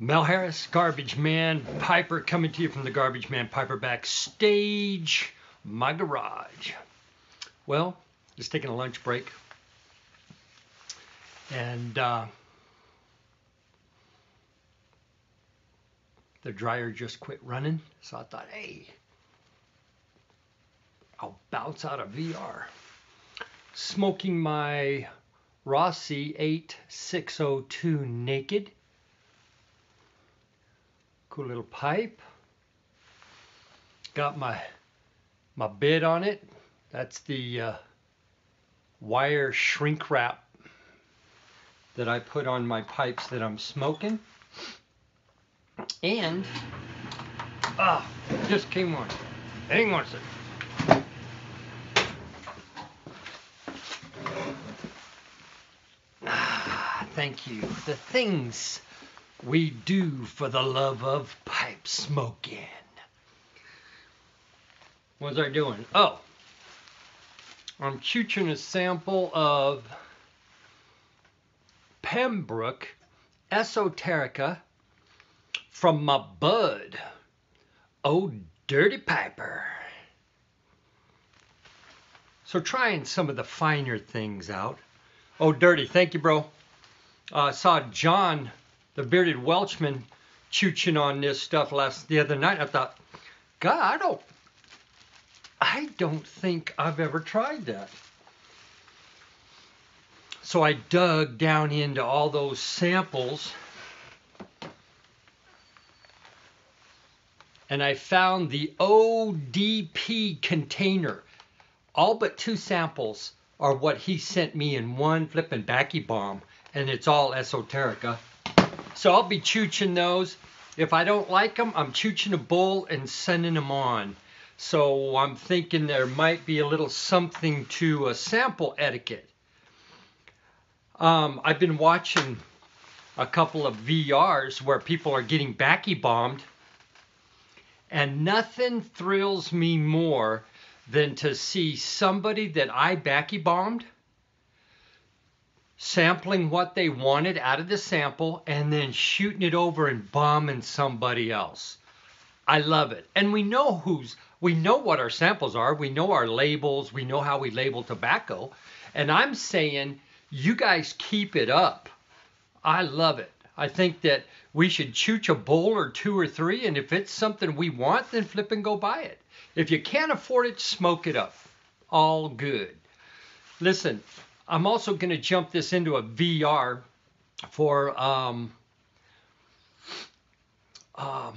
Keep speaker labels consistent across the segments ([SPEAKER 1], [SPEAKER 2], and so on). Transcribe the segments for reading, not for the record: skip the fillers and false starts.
[SPEAKER 1] Mel Harris, Garbage Man Piper, coming to you from the Garbage Man Piper backstage, my garage. Well, just taking a lunch break, and the dryer just quit running, so I thought, hey, I'll bounce out of VR. Smoking my Rossi 8602 Naked. Cool little pipe. Got my bid on it. That's the wire shrink wrap that I put on my pipes that I'm smoking. And just came on. Hang on a second. Thank you. The things we do for the love of pipe smoking. What was I doing? Oh, I'm chooching a sample of Pembroke Esoterica from my bud, Oh Dirty Piper. So trying some of the finer things out. Oh Dirty, thank you, bro. Saw John, the bearded Welshman, chooching on this stuff the other night. I thought, God, I don't think I've ever tried that. So I dug down into all those samples, and I found the ODP container. All but 2 samples are what he sent me in one flippin' backy bomb, and it's all Esoterica. So I'll be chooching those. If I don't like them, I'm chooching a bowl and sending them on. So I'm thinking there might be a little something to a sample etiquette. I've been watching a couple of VRs where people are getting backy bombed, and nothing thrills me more than to see somebody that I backy bombed sampling what they wanted out of the sample and then shooting it over and bombing somebody else. I love it. And we know what our samples are. We know our labels. We know how we label tobacco. And I'm saying, you guys keep it up. I love it. I think that we should chooch a bowl or 2 or 3, and if it's something we want, then flip and go buy it. If you can't afford it, smoke it up. All good. Listen, I'm also going to jump this into a VR for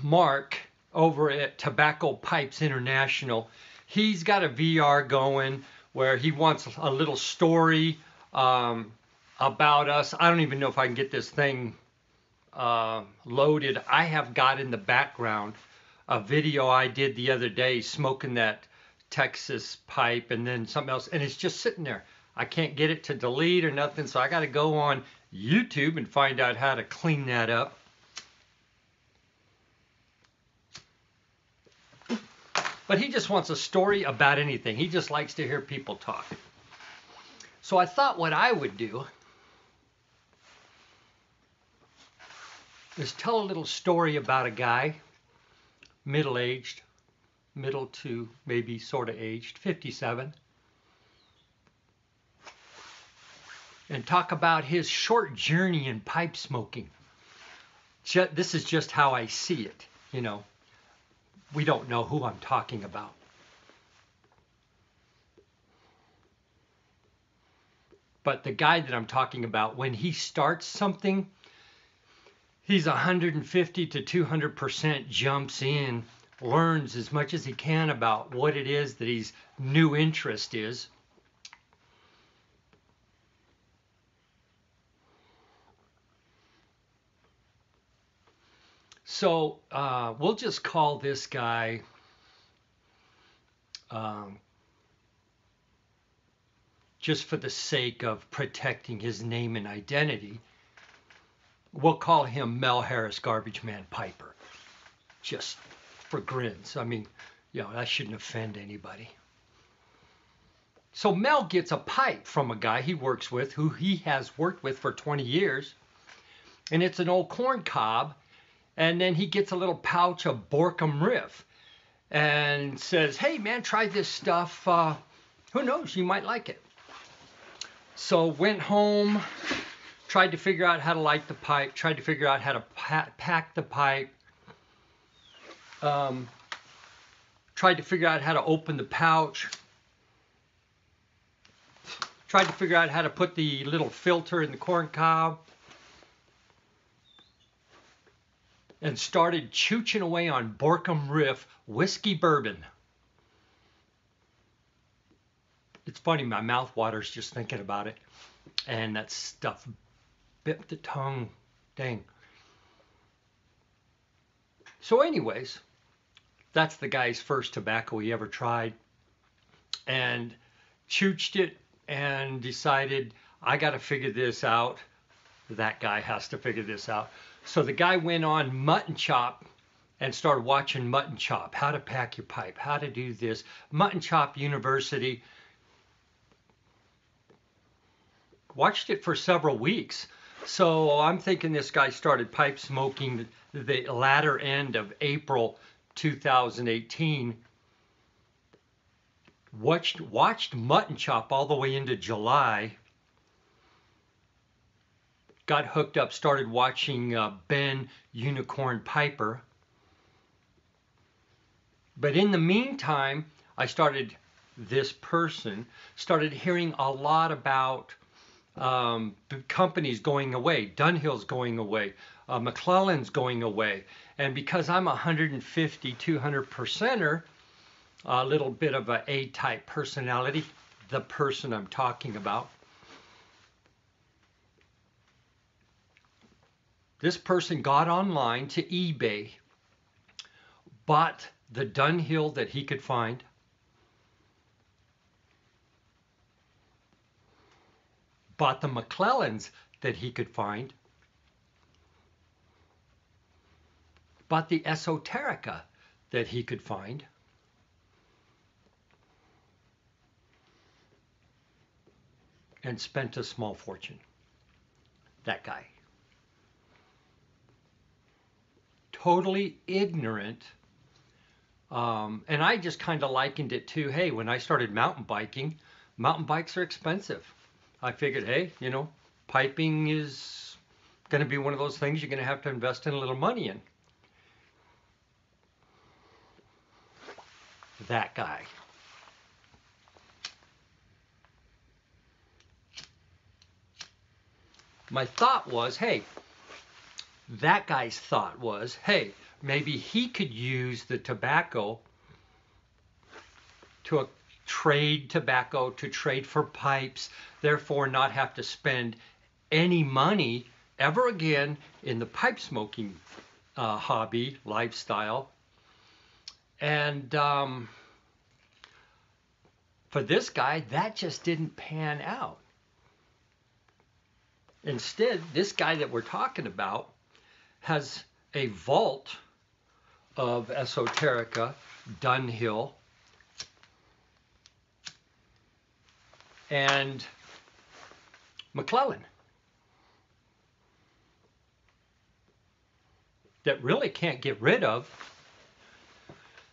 [SPEAKER 1] Mark over at Tobacco Pipes International. He's got a VR going where he wants a little story about us. I don't even know if I can get this thing loaded. I have got in the background a video I did the other day smoking that Texas pipe and then something else, and it's just sitting there. I can't get it to delete or nothing, so I got to go on YouTube and find out how to clean that up. But he just wants a story about anything. He just likes to hear people talk. So I thought what I would do is tell a little story about a guy, middle-aged, middle to maybe sort of aged, 57, and talk about his short journey in pipe smoking. This is just how I see it, you know. We don't know who I'm talking about. But the guy that I'm talking about, when he starts something, he's 150 to 200% jumps in, learns as much as he can about what it is that his new interest is. So we'll just call this guy just for the sake of protecting his name and identity, we'll call him Mel Harris, Garbage Man Piper, just for grins. I mean, you know, that shouldn't offend anybody. So Mel gets a pipe from a guy he works with, who he has worked with for 20 years, and it's an old corn cob. And then he gets a little pouch of Borkum Riff and says, hey man, try this stuff. Who knows, you might like it. So went home, tried to figure out how to light the pipe, tried to figure out how to pack the pipe, tried to figure out how to open the pouch, tried to figure out how to put the little filter in the corn cob, and started chooching away on Borkum Riff whiskey bourbon. It's funny, my mouth waters just thinking about it. And that stuff bit the tongue. Dang. So anyways, that's the guy's first tobacco he ever tried. And chooched it and decided, I got to figure this out. That guy has to figure this out. So the guy went on Mutton Chop and started watching Mutton Chop, how to pack your pipe, how to do this. Mutton Chop University. Watched it for several weeks. So I'm thinking this guy started pipe smoking the latter end of April 2018. Watched Mutton Chop all the way into July. Got hooked up, started watching Ben Unicorn Piper. But in the meantime, I started hearing a lot about companies going away. Dunhill's going away. McClellan's going away. And because I'm 150, 200%er, a little bit of a A-type personality, the person I'm talking about, this person got online to eBay, bought the Dunhill that he could find, bought the McClellans that he could find, bought the Esoterica that he could find, and spent a small fortune. That guy. Totally ignorant. And I just kind of likened it to, hey, when I started mountain biking, mountain bikes are expensive. I figured, hey, you know, piping is going to be one of those things you're going to have to invest in a little money in. That guy. My thought was, hey, that guy's thought was, hey, maybe he could use the tobacco to trade tobacco, to trade for pipes, therefore not have to spend any money ever again in the pipe smoking hobby, lifestyle. And for this guy, that just didn't pan out. Instead, this guy that we're talking about has a vault of Esoterica, Dunhill, and McClellan that really can't get rid of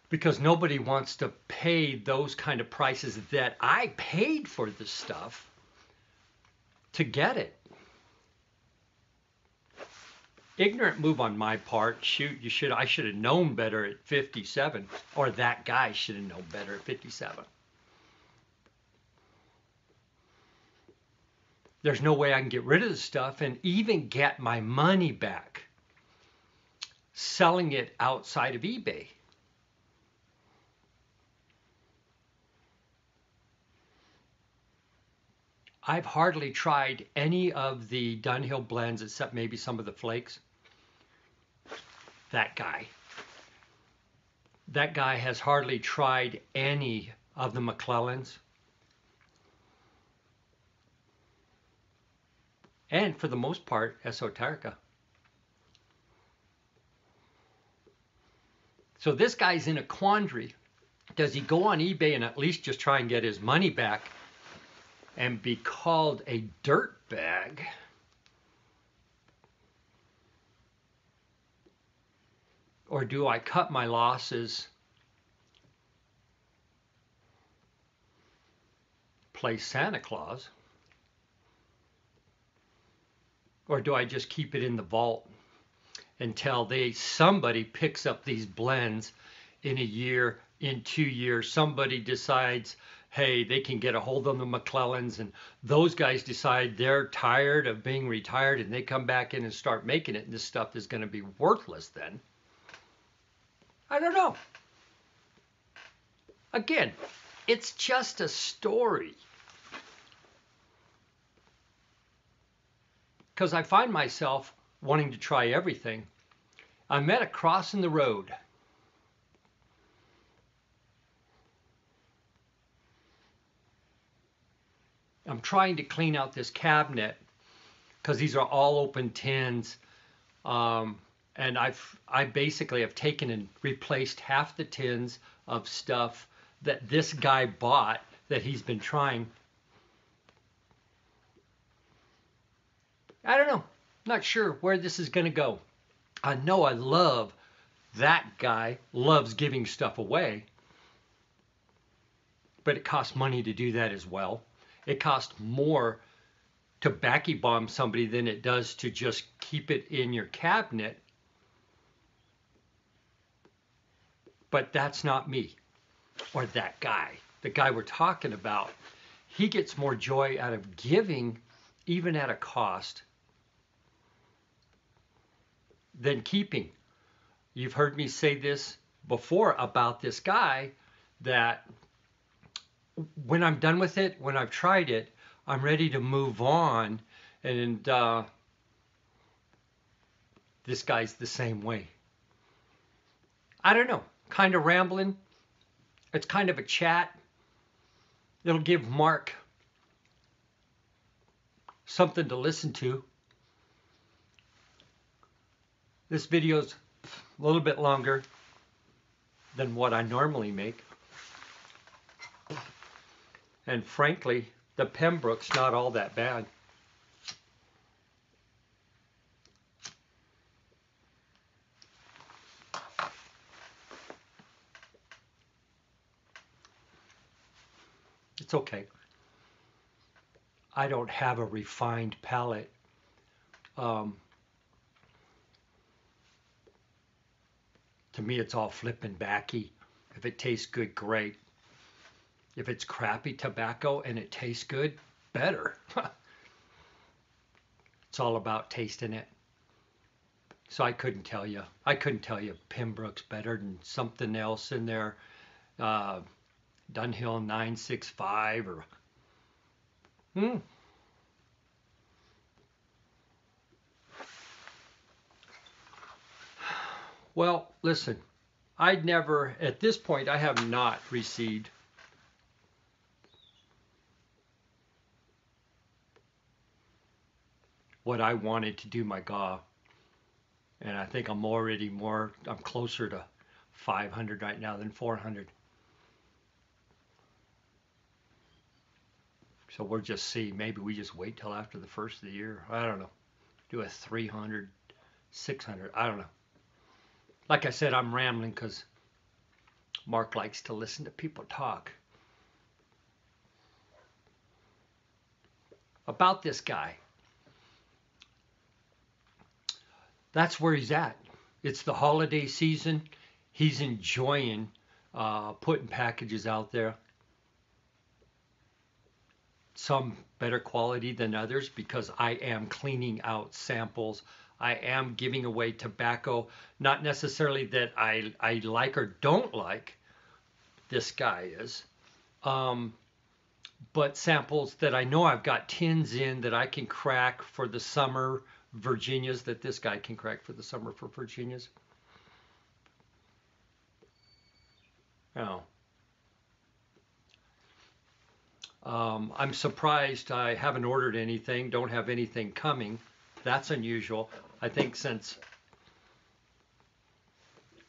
[SPEAKER 1] because nobody wants to pay those kind of prices that I paid for this stuff to get it. Ignorant move on my part. Shoot, I should have known better at 57, or that guy should have known better at 57. There's no way I can get rid of the stuff and even get my money back selling it outside of eBay. I've hardly tried any of the Dunhill blends except maybe some of the flakes. That guy has hardly tried any of the McClellans. And for the most part, Esoterica. So this guy's in a quandary. Does he go on eBay and at least just try and get his money back and be called a dirtbag? Or do I cut my losses, play Santa Claus, or do I just keep it in the vault until somebody picks up these blends in a year, in 2 years, somebody decides, hey, they can get a hold of the McClellans, and those guys decide they're tired of being retired, and they come back in and start making it, and this stuff is going to be worthless then. I don't know. Again, it's just a story. Because I find myself wanting to try everything. I met a cross in the road. I'm trying to clean out this cabinet because these are all open tins. And I basically have taken and replaced half the tins of stuff that this guy bought that he's been trying. I don't know. Not sure where this is going to go. I know I love that guy, loves giving stuff away. But it costs money to do that as well. It costs more to backy bomb somebody than it does to just keep it in your cabinet. But that's not me or that guy. The guy we're talking about, he gets more joy out of giving, even at a cost, than keeping. You've heard me say this before about this guy, that when I'm done with it, when I've tried it, I'm ready to move on. And this guy's the same way. I don't know, kind of rambling. It's kind of a chat. It'll give Mark something to listen to. This video's a little bit longer than what I normally make. And frankly, the Pembroke's not all that bad. It's okay. I don't have a refined palate. To me, it's all flippin' backy. If it tastes good, great. If it's crappy tobacco and it tastes good, better. It's all about tasting it. So I couldn't tell you. I couldn't tell you Pembroke's better than something else in there. Dunhill 965 or... Well, listen, I'd never, at this point, I have not received what I wanted to do my GAW. And I think I'm closer to 500 right now than 400. So we'll just see. Maybe we just wait till after the first of the year. I don't know. Do a 300, 600. I don't know. Like I said, I'm rambling because Mark likes to listen to people talk. About this guy. That's where he's at. It's the holiday season. He's enjoying putting packages out there. Some better quality than others because I am cleaning out samples. I am giving away tobacco, not necessarily that I like or don't like, this guy is, but samples that I know I've got tins in that I can crack for the summer Virginias, that this guy can crack for the summer for Virginias. Oh. I'm surprised I haven't ordered anything, don't have anything coming. That's unusual. I think since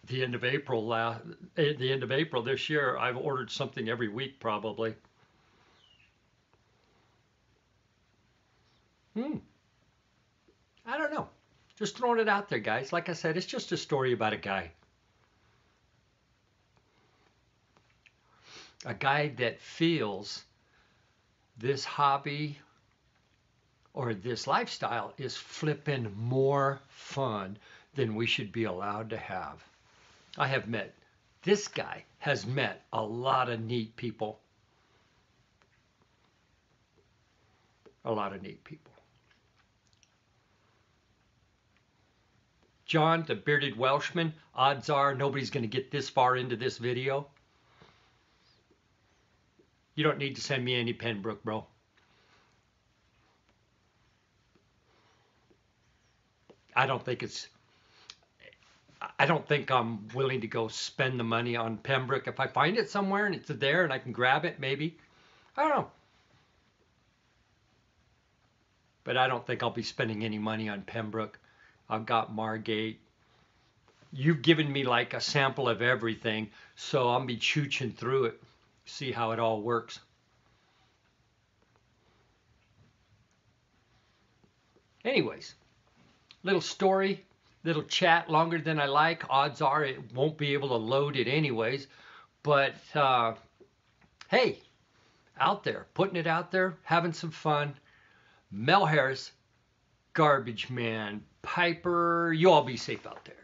[SPEAKER 1] the end of April this year, I've ordered something every week probably. I don't know. Just throwing it out there, guys. Like I said, it's just a story about a guy. A guy that feels this hobby or this lifestyle is flipping more fun than we should be allowed to have. This guy has met a lot of neat people. A lot of neat people. John, the bearded Welshman, odds are nobody's going to get this far into this video. You don't need to send me any Pembroke, bro. I don't think I'm willing to go spend the money on Pembroke. If I find it somewhere and it's there and I can grab it, maybe. I don't know. But I don't think I'll be spending any money on Pembroke. I've got Margate. You've given me like a sample of everything, so I'll be chooching through it, see how it all works. Anyways, little story, little chat, longer than I like. Odds are it won't be able to load it anyways. But hey, out there, putting it out there, having some fun. Mel Harris, Garbage Man, Piper, you all be safe out there.